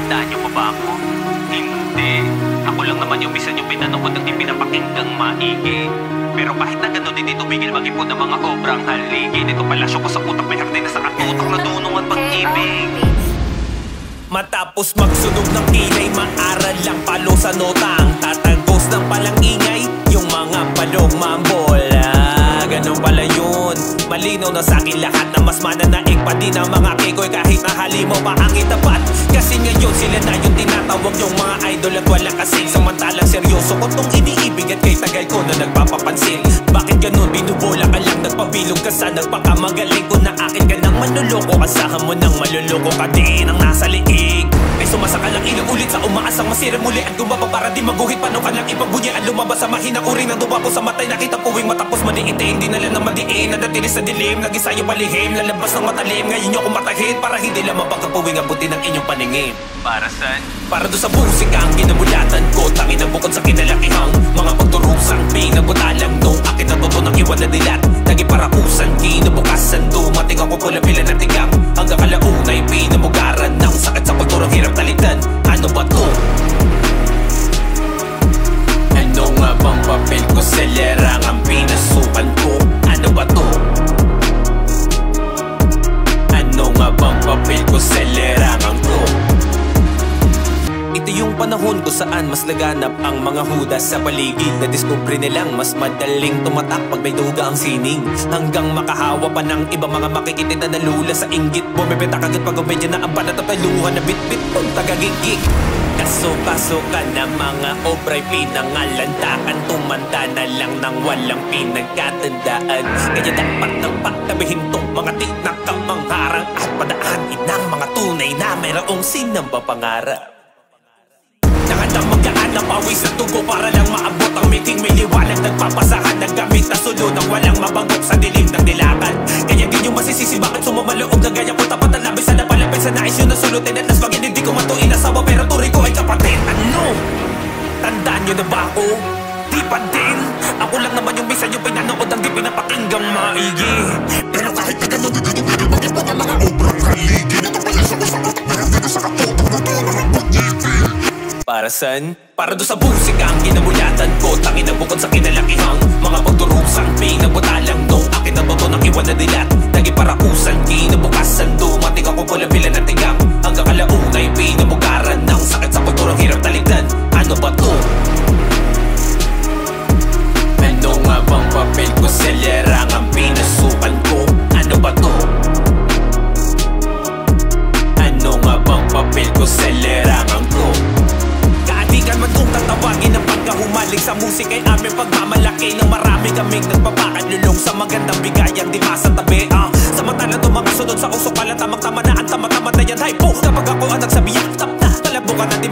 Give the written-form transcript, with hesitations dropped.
Tandaan niyo pa ba ako? Hindi. Ako lang naman yung misa niyo pinanood at ipinapakinggang maigi. Pero kahit na gano'n, hindi tumigil mag-ipon ng mga obrang haligi. Dito palasyo ko sa utak, may hardin na sa katutak na dunungan pag-ibig. Matapos magsunog ng kilay, maaral lang palo sa notang tatagos ng palang ingay, yung mga palong mambola. Ganun pala yun. Malinaw na sa'kin lahat na mas mananaig pa din ang mga kekoy kahit na halimaw pa ang itapat. Kasi ngayon sila na yung tinatawag yung mga idol at wala kasing samantalang seryoso ko tong iniibig at kay tagal ko na nagpapapansin. Bakit ganun? Binubola ka lang, nagpabilog ka sa nagpakamagaling ko na akin ka nang manluloko. Asahan mo nang maluloko ka din ang nasa liig. Ay sumasaka lang ilang ulit sa umaasang masira muli at gumaba para di maguhit. Paano ka lang ipagbunyi at lumabas sa mahina uring ng duwa ko sa matay. Nakita puwing matapos maliitin, di na lang na madiin. Nadatilis sa dilim, nag-isayo palihim. Lalabas ng matalim, ngayon nyo akong matahid para hindi lang mapagkapuwing abutin ng inyong paningin. Para saan? Para doon sa musika ang ginamulatan ko, tangin ang bukod sa kinalakihang mga pagturusang pinabutalang nung akin na totoo ng iwan na dilat. Naging parakusan, kinabukasan, dumating ako pula pila na tigang. Hanggang kalaunay, pinamugaran ng sakit sa pagturang hirap talitan. Ano ba to? Ano nga bang papel ko sa lerang ang pinasukan ko? Ano ba to? Ano nga bang papel ko sa lerang to? Ito yung panahon ko saan mas laganap ang mga hudas sa paligid. Na-discover nilang mas madaling tumatak pag may duga ang sining. Hanggang makahawa pa ng iba mga makikitid na nalula sa inggit. Bumibita kagad pag umedya na ang banat at paluhan na bit-bit pong tagagigik. Kaso ka na mga obra'y pinangalandakan. Tumanda na lang nang walang pinagkatandaan. Kaya dapat nang pagtabihin tong mga tinakamangarang at padaanin ng mga tunay na mayroong sinamba pangarap. Nakatang magkaan ng pawis na tugo para lang maabot ang meeting. May liwanag nagpapasahan ng gamit na sulo nang walang mabanggot sa dilim ng dilakan. Kaya di nyo masisisi bakit sumamaloob ng ganyan ko tapat ang labis sa napalapit sa nais yun na sulutin. At nas bagay hindi ko matuin asawa pero turi ko ay kapatid. Ano? Tandaan nyo na ba ako? Di pa din. Ako lang naman yung misa nyo pinanood ang di pinapakinggang maigi. Pero kahit na ganun, hindi ko mag-ipon ang mga obrang haligi. Ito pala sa utak na hindi na sa katutak na doon ang pag-ibig. Para saan? Para doon sa musika ang ginamulatan ko, tangin ang bukod sa kinalakihang mga pagturusang pinabutalang nung akin na bato ng iwan na dilat. Naging parakusan, kinabukasan, dumating ako pula pila na tigang. Hanggang kalaunay, pinamugaran ng sakit sa pagturang hirap taligdan. Ano ba to? Ano nga bang papel ko sa lerang ang pinasukan ko? Ano ba to? Ano nga bang papel ko sa lerang ko? Kaadikan man kung tatawagin ang pagkahumaling sa musika'y aming pagmamalaki. Nang marami kaming nagpapakanlulong sa magandang bigayang di masatabi. Samantala ito mga sunod sa usok pala tamang-tama na ang tama-tama na yan. Hay po, kapag ako ang nagsabiyak, tap na, palabukan natin